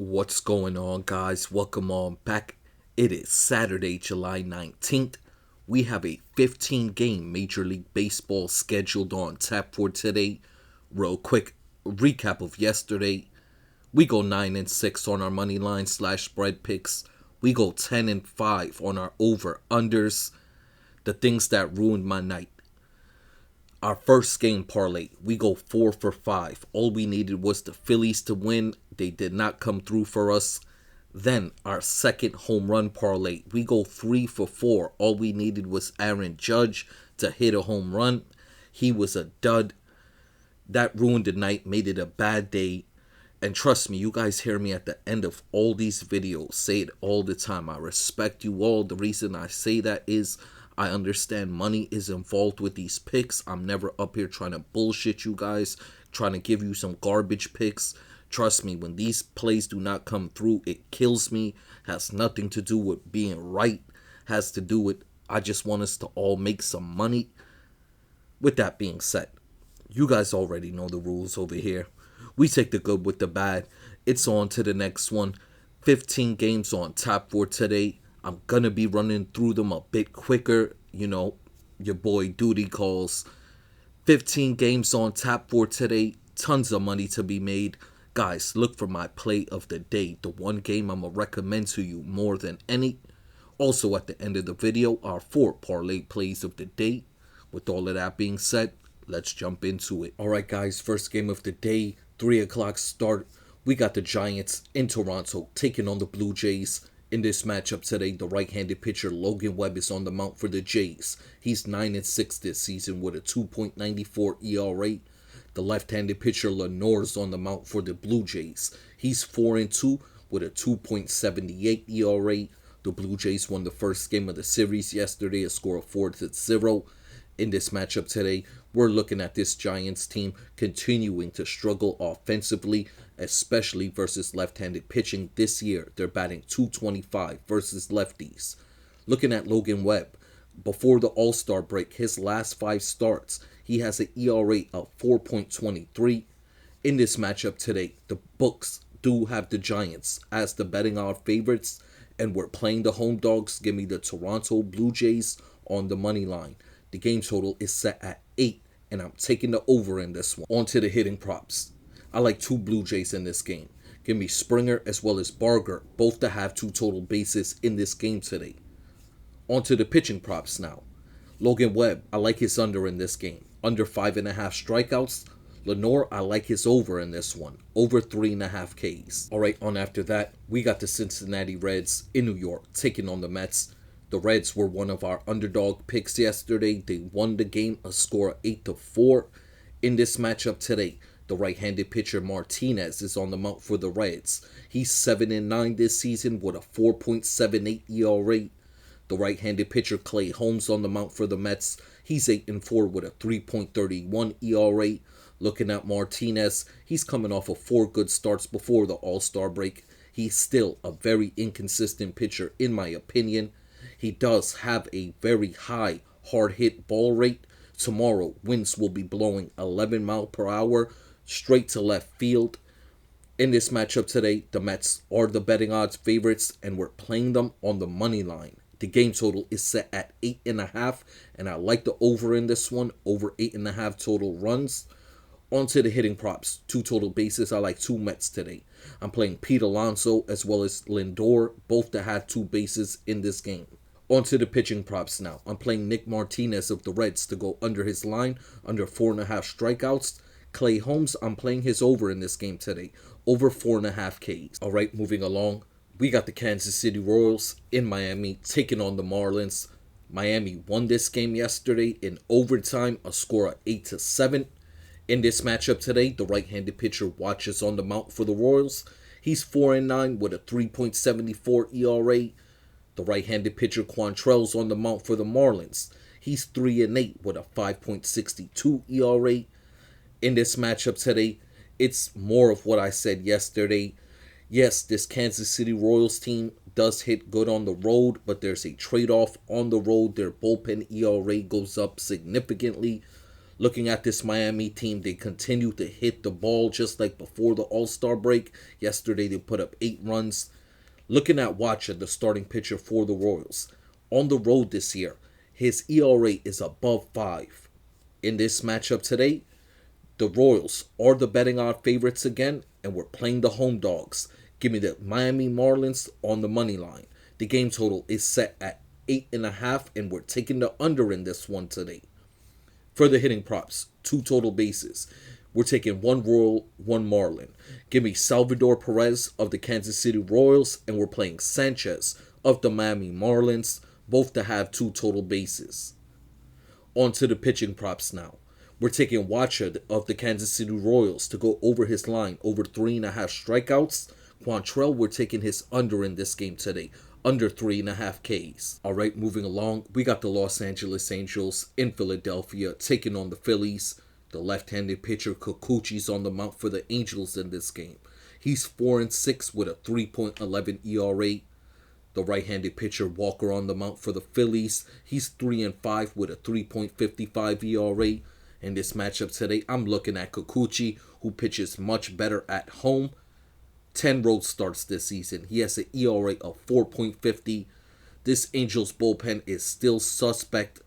What's going on, guys? Welcome on back. It is Saturday, July 19th. We have a 15-game Major League Baseball scheduled on tap for today. Real quick recap of yesterday. We go 9-6 on our money line / spread picks. We go 10-5 on our over-unders. The things that ruined my night. Our first game parlay, we go 4 for 5. All we needed was the Phillies to win. They did not come through for us. Then our second home run parlay, we go 3 for 4. All we needed was Aaron Judge to hit a home run. He was a dud. That ruined the night, made it a bad day. And trust me, you guys hear me at the end of all these videos say it all the time. I respect you all. The reason I say that is I understand money is involved with these picks. I'm never up here trying to bullshit you guys, trying to give you some garbage picks. Trust me, when these plays do not come through, it kills me. Has nothing to do with being right. Has to do with I just want us to all make some money. With that being said, you guys already know the rules over here. We take the good with the bad. It's on to the next one. 15 games on tap for today. I'm going to be running through them a bit quicker. You know, your boy duty calls. 15 games on tap for today. Tons of money to be made. Guys, look for my play of the day. The one game I'm going to recommend to you more than any. Also, at the end of the video, our 4 parlay plays of the day. With all of that being said, let's jump into it. Alright guys, first game of the day. 3 o'clock start. We got the Giants in Toronto taking on the Blue Jays. In this matchup today, the right-handed pitcher Logan Webb is on the mound for the Jays. He's 9-6 this season with a 2.94 ERA. The left-handed pitcher Lenore's on the mound for the Blue Jays. He's 4-2 with a 2.78 ERA. The Blue Jays won the first game of the series yesterday, a score of 4-0. In this matchup today, we're looking at this Giants team continuing to struggle offensively, especially versus left-handed pitching this year. They're batting .225 versus lefties. Looking at Logan Webb, before the All-Star break, his last 5 starts, he has an ERA of 4.23. In this matchup today, the books do have the Giants as the betting odds favorites, and we're playing the home dogs. Give me the Toronto Blue Jays on the money line. The game total is set at 8, and I'm taking the over in this one. On to the hitting props. I like 2 Blue Jays in this game. Give me Springer as well as Barger, both to have 2 total bases in this game today. On to the pitching props now. Logan Webb, I like his under in this game. Under 5.5 strikeouts. Lenore, I like his over in this one. Over 3.5 Ks. Alright, on after that, we got the Cincinnati Reds in New York taking on the Mets. The Reds were one of our underdog picks yesterday. They won the game a score of 8-4. In this matchup today, the right-handed pitcher Martinez is on the mound for the Reds. He's 7-9 this season with a 4.78 ERA. The right-handed pitcher Clay Holmes on the mound for the Mets. He's 8-4 with a 3.31 ERA. Looking at Martinez, he's coming off of 4 good starts before the All-Star break. He's still a very inconsistent pitcher in my opinion. He does have a very high hard hit ball rate. Tomorrow, winds will be blowing 11 miles per hour straight to left field. In this matchup today, the Mets are the betting odds favorites, and we're playing them on the money line. The game total is set at 8.5, and I like the over in this one, over 8.5 total runs. On to the hitting props. 2 total bases. I like 2 Mets today. I'm playing Pete Alonso as well as Lindor, both to have 2 bases in this game. On to the pitching props now. I'm playing Nick Martinez of the Reds to go under his line, under 4.5 strikeouts. Clay Holmes, I'm playing his over in this game today, over 4.5 Ks. Alright, moving along. We got the Kansas City Royals in Miami taking on the Marlins. Miami won this game yesterday in overtime, a score of 8-7. In this matchup today, the right-handed pitcher watches on the mound for the Royals. He's 4-9 with a 3.74 ERA. The right-handed pitcher Quantrell's on the mound for the Marlins. He's 3-8 with a 5.62 ERA. In this matchup today, it's more of what I said yesterday. Yes, this Kansas City Royals team does hit good on the road, but there's a trade-off on the road. Their bullpen ERA goes up significantly. Looking at this Miami team, they continue to hit the ball just like before the All-Star break. Yesterday, they put up 8 runs. Looking at Wacha, the starting pitcher for the Royals. On the road this year, his ERA is above 5. In this matchup today, the Royals are the betting odd favorites again, and we're playing the home dogs. Give me the Miami Marlins on the money line. The game total is set at 8.5, and we're taking the under in this one today. For the hitting props, 2 total bases. We're taking 1 Royal, 1 Marlin. Give me Salvador Perez of the Kansas City Royals, and we're playing Sanchez of the Miami Marlins, both to have 2 total bases. On to the pitching props now. We're taking Wacha of the Kansas City Royals to go over his line, over 3.5 strikeouts. Quantrell, we're taking his under in this game today, under 3.5 Ks. Alright, moving along, we got the Los Angeles Angels in Philadelphia taking on the Phillies. The left-handed pitcher Kikuchi's on the mound for the Angels in this game. He's 4-6 with a 3.11 ERA. The right-handed pitcher Walker on the mound for the Phillies. He's 3-5 with a 3.55 ERA. In this matchup today, I'm looking at Kikuchi, who pitches much better at home. 10 road starts this season. He has an ERA of 4.50. This Angels bullpen is still suspect.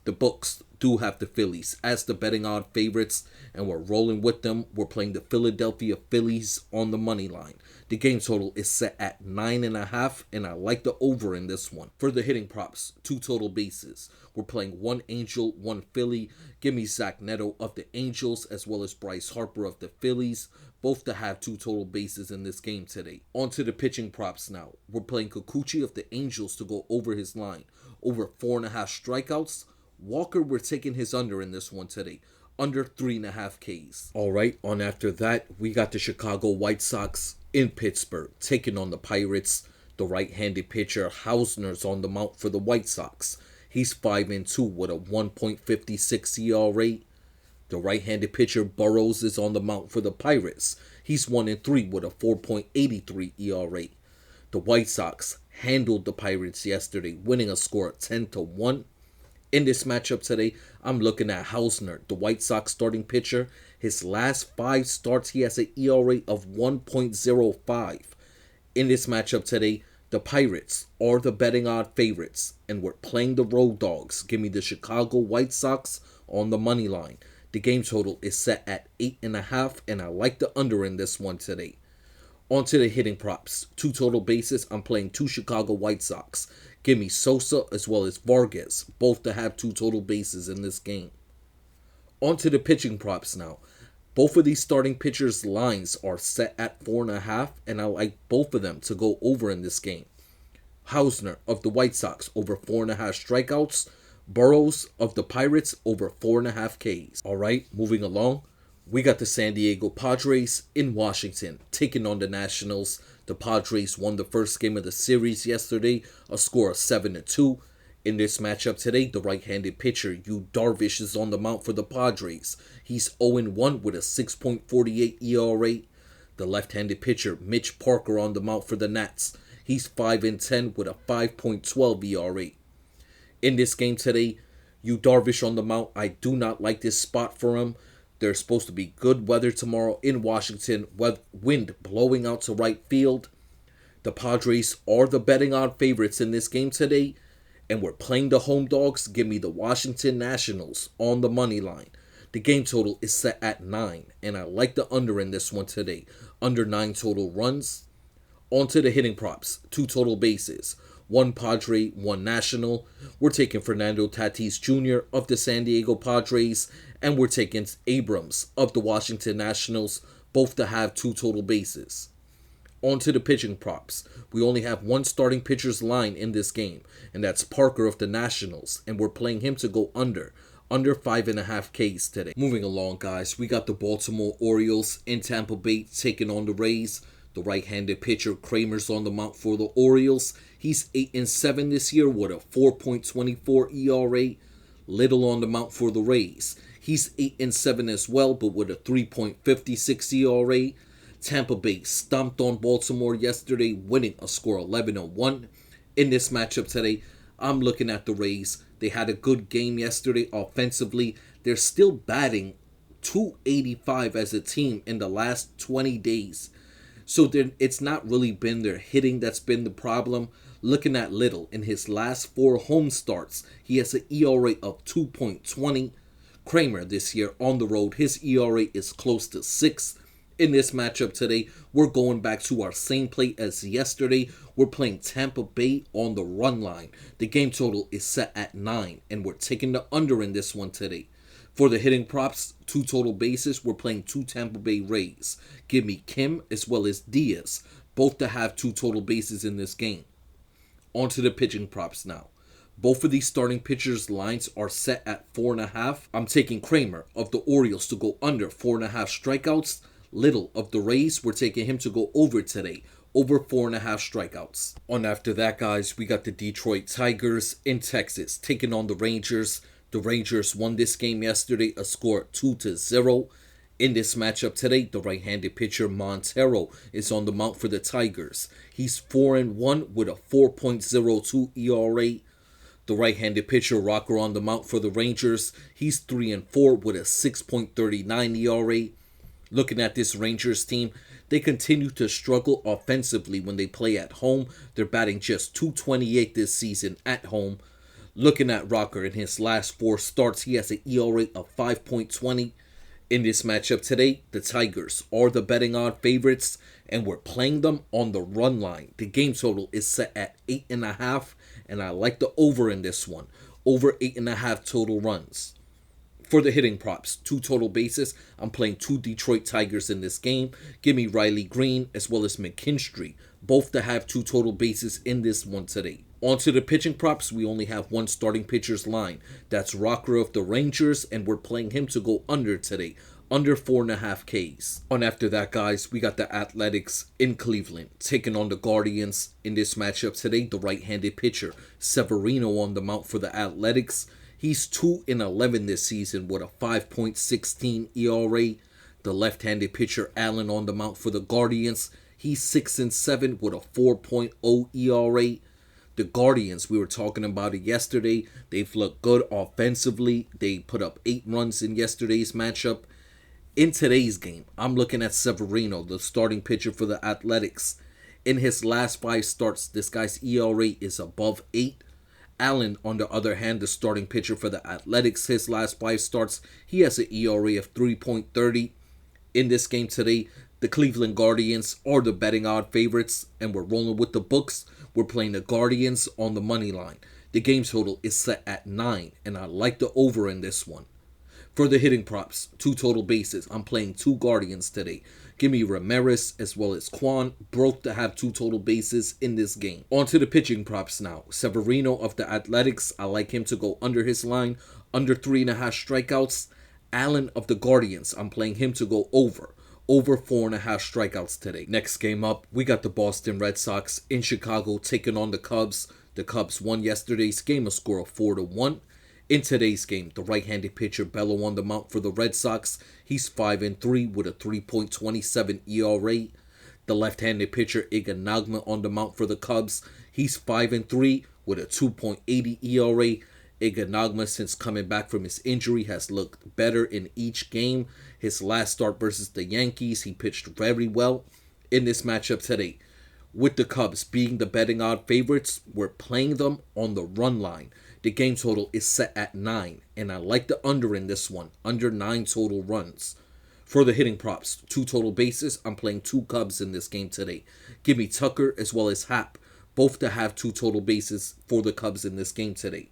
The books do have the Phillies as the betting odd favorites, and we're rolling with them. We're playing the Philadelphia Phillies on the money line. The game total is set at 9.5, and I like the over in this one. For the hitting props, 2 total bases. We're playing 1 Angel, 1 Philly. Give me Zach Neto of the Angels as well as Bryce Harper of the Phillies, both to have 2 total bases in this game today. On to the pitching props now. We're playing Kikuchi of the Angels to go over his line, over 4.5 strikeouts. Walker, we're taking his under in this one today, under 3.5 Ks. Alright, on after that, we got the Chicago White Sox in Pittsburgh taking on the Pirates. The right-handed pitcher Hausner's on the mound for the White Sox. He's 5-2 with a 1.56 ERA. The right-handed pitcher Burrows is on the mound for the Pirates. He's 1-3 with a 4.83 ERA. The White Sox handled the Pirates yesterday, winning a score of 10-1. In this matchup today, I'm looking at Hausner, the White Sox starting pitcher. His last 5 starts, he has an ERA of 1.05. In this matchup today, the Pirates are the betting odd favorites, and we're playing the road dogs. Give me the Chicago White Sox on the money line. The game total is set at 8.5, and I like the under in this one today. On to the hitting props. 2 total bases. I'm playing 2 Chicago White Sox. Give me Sosa as well as Vargas, both to have 2 total bases in this game. On to the pitching props now. Both of these starting pitchers' lines are set at 4.5, and I like both of them to go over in this game. Hausner of the White Sox over 4.5 strikeouts. Burrows of the Pirates over 4.5 Ks. Alright, moving along. We got the San Diego Padres in Washington taking on the Nationals. The Padres won the first game of the series yesterday, a score of 7-2. In this matchup today, the right-handed pitcher Yu Darvish is on the mound for the Padres. He's 0-1 with a 6.48 ERA. The left-handed pitcher Mitch Parker on the mound for the Nats. He's 5-10 with a 5.12 ERA. In this game today, Yu Darvish on the mound. I do not like this spot for him. There's supposed to be good weather tomorrow in Washington, wind blowing out to right field. The Padres are the betting odd favorites in this game today, and we're playing the home dogs. Give me the Washington Nationals on the money line. The game total is set at 9, and I like the under in this one today, under 9 total runs. On to the hitting props, 2 total bases. 1 Padre, 1 National. We're taking Fernando Tatis Jr. of the San Diego Padres, and we're taking Abrams of the Washington Nationals, both to have 2 total bases. On to the pitching props. We only have 1 starting pitcher's line in this game, and that's Parker of the Nationals, and we're playing him to go under 5.5 Ks today. Moving along, guys, we got the Baltimore Orioles in Tampa Bay taking on the Rays. The right-handed pitcher Kramer's on the mound for the Orioles. He's 8-7 this year with a 4.24 ERA. Little on the mound for the Rays. He's 8-7 as well, but with a 3.56 ERA. Tampa Bay stomped on Baltimore yesterday, winning a score 11-1. In this matchup today, I'm looking at the Rays. They had a good game yesterday offensively. they're still batting 285 as a team in the last 20 days. So it's not really been their hitting that's been the problem. Looking at Little, in his last 4 home starts, he has an ERA of 2.20. Kramer this year on the road, his ERA is close to 6. In this matchup today, we're going back to our same play as yesterday. We're playing Tampa Bay on the run line. The game total is set at 9, and we're taking the under in this one today. For the hitting props, 2 total bases, we're playing 2 Tampa Bay Rays. Give me Kim as well as Diaz, both to have 2 total bases in this game. On to the pitching props now. Both of these starting pitchers' lines are set at 4.5. I'm taking Kramer of the Orioles to go under 4.5 strikeouts. Little of the Rays, we're taking him to go over today, over 4.5 strikeouts. On after that, guys, we got the Detroit Tigers in Texas taking on the Rangers. The Rangers won this game yesterday, a score 2-0. In this matchup today, the right-handed pitcher Montero is on the mound for the Tigers. He's 4-1 with a 4.02 ERA. The right-handed pitcher Rocker on the mound for the Rangers. He's 3-4 with a 6.39 ERA. Looking at this Rangers team, they continue to struggle offensively when they play at home. They're batting just .228 this season at home. Looking at Rocker in his last 4 starts, he has an ERA of 5.20. In this matchup today, the Tigers are the betting odd favorites, and we're playing them on the run line. The game total is set at 8.5, and I like the over in this one. Over 8.5 total runs. For the hitting props, 2 total bases, I'm playing 2 Detroit Tigers in this game. Give me Riley Green as well as McKinstry, both to have 2 total bases in this one today. On to the pitching props, we only have 1 starting pitcher's line. That's Rocker of the Rangers, and we're playing him to go under today, under 4.5 Ks. On after that, guys, we got the Athletics in Cleveland taking on the Guardians. In this matchup today, the right-handed pitcher Severino on the mound for the Athletics. He's 2-11 this season with a 5.16 ERA. The left-handed pitcher Allen on the mound for the Guardians. He's 6-7 with a 4.0 ERA. The Guardians, we were talking about it yesterday. They've looked good offensively. They put up 8 runs in yesterday's matchup. In today's game, I'm looking at Severino, the starting pitcher for the Athletics. In his last 5 starts, this guy's ERA is above 8. Allen, on the other hand, the starting pitcher for the Athletics, his last 5 starts, he has an ERA of 3.30. In this game today, the Cleveland Guardians are the betting odd favorites, and we're rolling with the books. We're playing the Guardians on the money line. The game total is set at 9, and I like the over in this one. For the hitting props, 2 total bases, I'm playing 2 Guardians today. Give me Ramirez as well as Kwan, both to have 2 total bases in this game. On to the pitching props now. Severino of the Athletics, I like him to go under his line, under 3.5 strikeouts. Allen of the Guardians, I'm playing him to go over 4.5 strikeouts today. Next game up, we got the Boston Red Sox in Chicago taking on the Cubs. The Cubs won yesterday's game, a score of 4-1. In today's game, the right-handed pitcher Bello on the mound for the Red Sox. He's 5-3 with a 3.27 ERA. The left-handed pitcher Iganagma on the mound for the Cubs. He's 5-3 with a 2.80 ERA. Iganagma, since coming back from his injury, has looked better in each game. His last start versus the Yankees, he pitched very well in this matchup today. With the Cubs being the betting odd favorites, we're playing them on the run line. The game total is set at 9, and I like the under in this one, under 9 total runs. For the hitting props, 2 total bases, I'm playing 2 Cubs in this game today. Give me Tucker as well as Happ, both to have 2 total bases for the Cubs in this game today.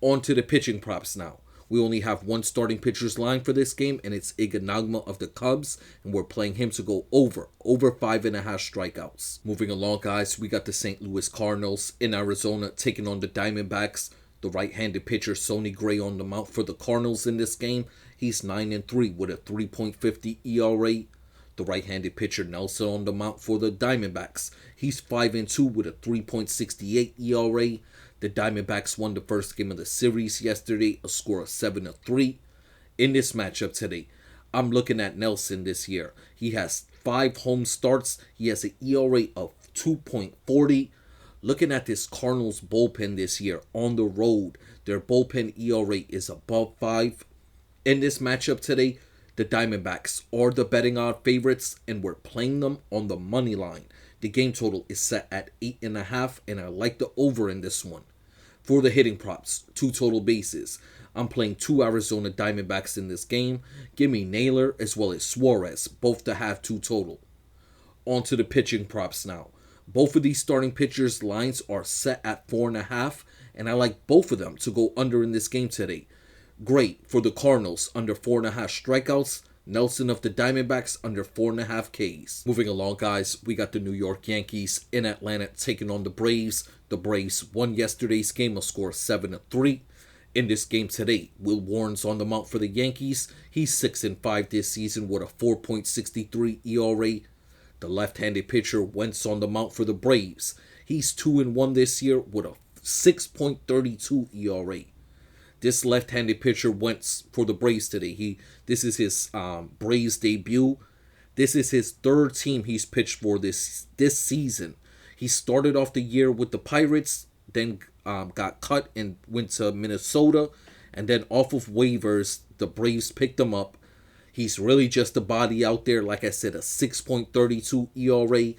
On to the pitching props now. We only have 1 starting pitcher's line for this game, and it's Iganagma of the Cubs, and we're playing him to go over 5.5 strikeouts. Moving along, guys, we got the St. Louis Cardinals in Arizona taking on the Diamondbacks. The right-handed pitcher Sonny Gray on the mound for the Cardinals in this game. He's 9-3 with a 3.50 ERA. The right-handed pitcher Nelson on the mound for the Diamondbacks. He's 5-2 with a 3.68 ERA. The Diamondbacks won the first game of the series yesterday, a score of 7-3. In this matchup today, I'm looking at Nelson this year. He has 5 home starts. He has an ERA of 2.40. Looking at this Cardinals bullpen this year on the road, their bullpen ERA is above 5. In this matchup today, the Diamondbacks are the betting odd favorites, and we're playing them on the money line. The game total is set at 8.5, and I like the over in this one. For the hitting props, 2 total bases. I'm playing 2 Arizona Diamondbacks in this game. Give me Naylor as well as Suarez, both to have 2 total. On to the pitching props now. Both of these starting pitchers' lines are set at 4.5, and I like both of them to go under in this game today. Great for the Cardinals under 4.5 strikeouts. Nelson of the Diamondbacks under 4.5 Ks. Moving along, guys, we got the New York Yankees in Atlanta taking on the Braves. The Braves won yesterday's game, a score 7-3. In this game today, Will Warren's on the mound for the Yankees. He's 6-5 this season with a 4.63 ERA. The left-handed pitcher Wentz on the mound for the Braves. He's 2-1 this year with a 6.32 ERA. This left-handed pitcher Wentz for the Braves today. This is his Braves debut. This is his 3rd team he's pitched for this season. He started off the year with the Pirates, then got cut and went to Minnesota, and then off of waivers, the Braves picked him up. He's really just a body out there. Like I said, a 6.32 ERA.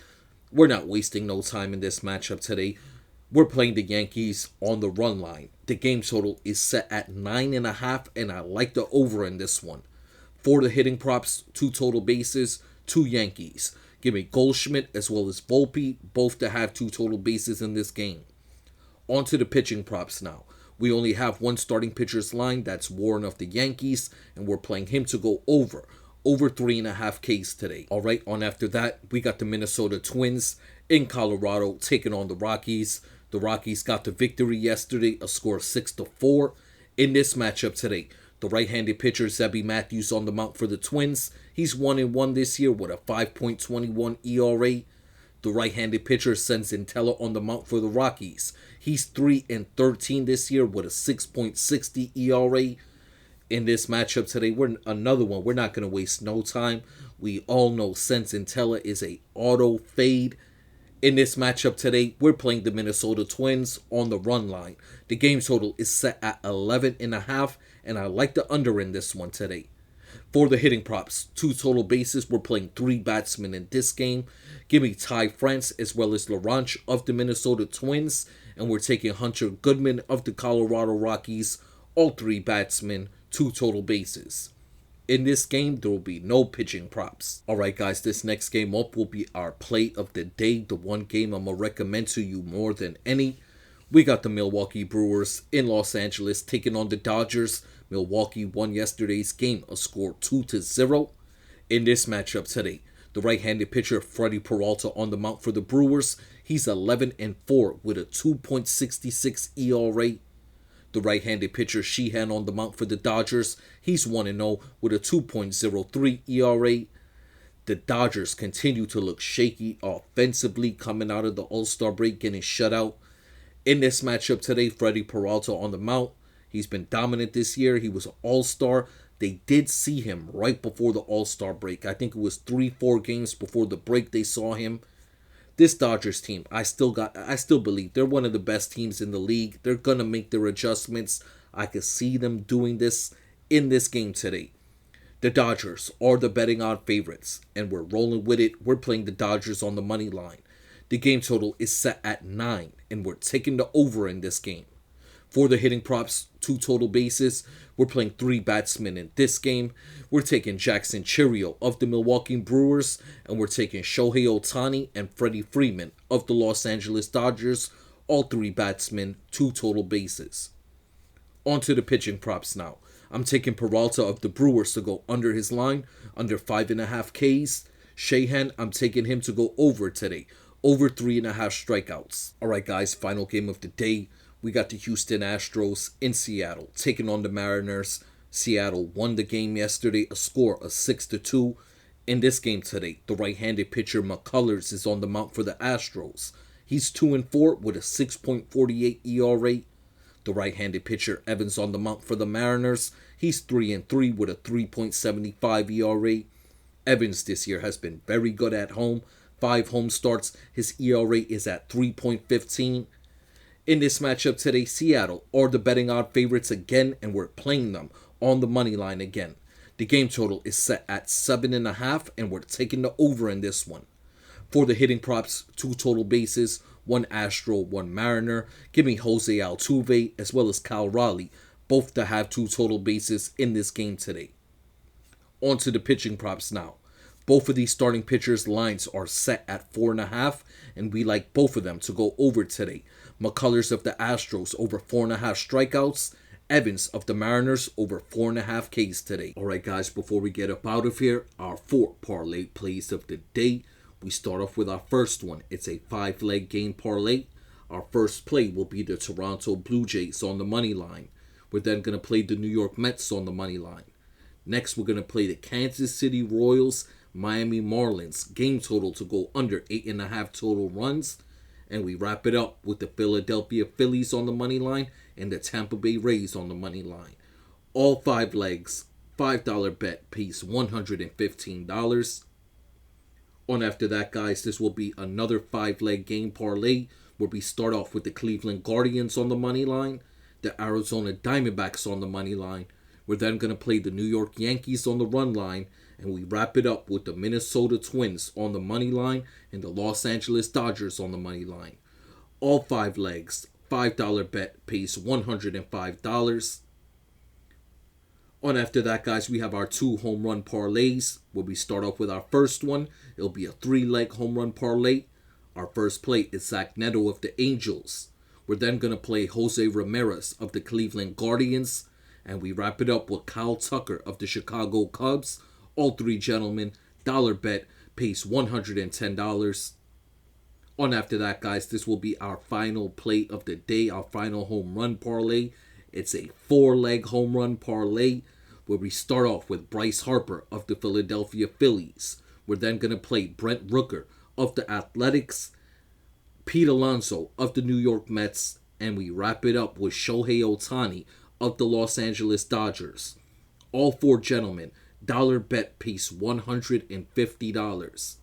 We're not wasting no time in this matchup today. We're playing the Yankees on the run line. The game total is set at 9.5, and I like the over in this one. For the hitting props, 2 total bases, 2 Yankees. Give me Goldschmidt as well as Volpe, both to have 2 total bases in this game. On to the pitching props now. We only have 1 starting pitcher's line, that's Warren of the Yankees, and we're playing him to go over 3.5 Ks today. Alright, on after that, we got the Minnesota Twins in Colorado taking on the Rockies. The Rockies got the victory yesterday, a score 6-4. In this matchup today, the right-handed pitcher Zebby Matthews on the mound for the Twins. He's 1-1 this year with a 5.21 ERA. The right-handed pitcher Senzatella on the mound for the Rockies. He's 3-13 this year with a 6.60 ERA. In this matchup today, we're not going to waste no time. We all know Senzatella is a auto fade. In this matchup today, we're playing the Minnesota Twins on the run line. The game total is set at 11.5, and I like the under in this one today. For the hitting props, 2 total bases, we're playing 3 batsmen in this game. Give me Ty France as well as Laranche of the Minnesota Twins, and we're taking Hunter Goodman of the Colorado Rockies, all 3 batsmen, 2 total bases. In this game, there will be no pitching props. Alright guys, this next game up will be our play of the day. The one game I'm going to recommend to you more than any. We got the Milwaukee Brewers in Los Angeles taking on the Dodgers. Milwaukee won yesterday's game, a score 2-0. In this matchup today, the right-handed pitcher Freddie Peralta on the mound for the Brewers. He's 11-4 with a 2.66 ERA. The right-handed pitcher Sheehan on the mound for the Dodgers. He's 1-0 with a 2.03 ERA. The Dodgers continue to look shaky offensively coming out of the All-Star break, getting shut out. In this matchup today, Freddie Peralta on the mound. He's been dominant this year. He was an All-Star. They did see him right before the All-Star break. I think it was 3-4 games before the break they saw him. This Dodgers team, I still believe they're one of the best teams in the league. They're going to make their adjustments. I could see them doing this in this game today. The Dodgers are the betting odd favorites, and we're rolling with it. We're playing the Dodgers on the money line. The game total is set at 9, and we're taking the over in this game. For the hitting props, 2 total bases. We're playing 3 batsmen in this game. We're taking Jackson Chourio of the Milwaukee Brewers, and we're taking Shohei Ohtani and Freddie Freeman of the Los Angeles Dodgers. All 3 batsmen, 2 total bases. On to the pitching props now. I'm taking Peralta of the Brewers to go under his line, under 5.5 Ks. Sheehan, I'm taking him to go over today, over 3.5 strikeouts. Alright guys, final game of the day. We got the Houston Astros in Seattle taking on the Mariners. Seattle won the game yesterday, a score of 6-2. In this game today, the right-handed pitcher McCullers is on the mound for the Astros. He's 2-4 with a 6.48 ERA. The right-handed pitcher Evans on the mound for the Mariners. He's 3-3 with a 3.75 ERA. Evans this year has been very good at home. 5 home starts. His ERA is at 3.15. In this matchup today, Seattle are the betting odd favorites again, and we're playing them on the money line again. The game total is set at 7.5, and we're taking the over in this one. For the hitting props, 2 total bases, 1 Astro, 1 Mariner. Give me Jose Altuve as well as Cal Raleigh, both to have 2 total bases in this game today. On to the pitching props now. Both of these starting pitchers' lines are set at 4.5, and we like both of them to go over today. McCullers of the Astros over 4.5 strikeouts. Evans of the Mariners over 4.5 Ks today. Alright guys, before we get up out of here, our 4 parlay plays of the day. We start off with our first one. It's a 5-leg game parlay. Our first play will be the Toronto Blue Jays on the money line. We're then going to play the New York Mets on the money line. Next, we're going to play the Kansas City Royals, Miami Marlins, game total to go under 8.5 total runs. And we wrap it up with the Philadelphia Phillies on the money line and the Tampa Bay Rays on the money line. All 5 legs, $5 bet pays $115. On after that, guys, this will be another 5-leg game parlay where we start off with the Cleveland Guardians on the money line, the Arizona Diamondbacks on the money line. We're then going to play the New York Yankees on the run line, and we wrap it up with the Minnesota Twins on the money line and the Los Angeles Dodgers on the money line. All 5 legs, $5 bet pays $105. On after that, guys, we have our 2 home run parlays where we start off with our first one. It'll be a 3-leg home run parlay. Our first play is Zach Neto of the Angels. We're then going to play Jose Ramirez of the Cleveland Guardians. And we wrap it up with Kyle Tucker of the Chicago Cubs. All 3 gentlemen, dollar bet pays $110. On after that, guys, this will be our final play of the day, our final home run parlay. It's a 4-leg home run parlay where we start off with Bryce Harper of the Philadelphia Phillies. We're then going to play Brent Rooker of the Athletics, Pete Alonso of the New York Mets, and we wrap it up with Shohei Ohtani of the Los Angeles Dodgers. All 4 gentlemen, dollar bet pays $150.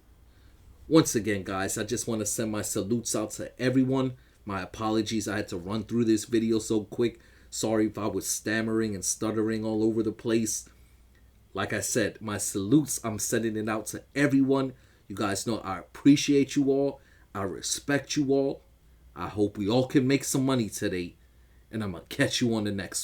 Once again, guys, I just want to send my salutes out to everyone. My apologies, I had to run through this video so quick. Sorry if I was stammering and stuttering all over the place. Like I said, my salutes, I'm sending it out to everyone. You guys know I appreciate you all. I respect you all. I hope we all can make some money today. And I'm going to catch you on the next one.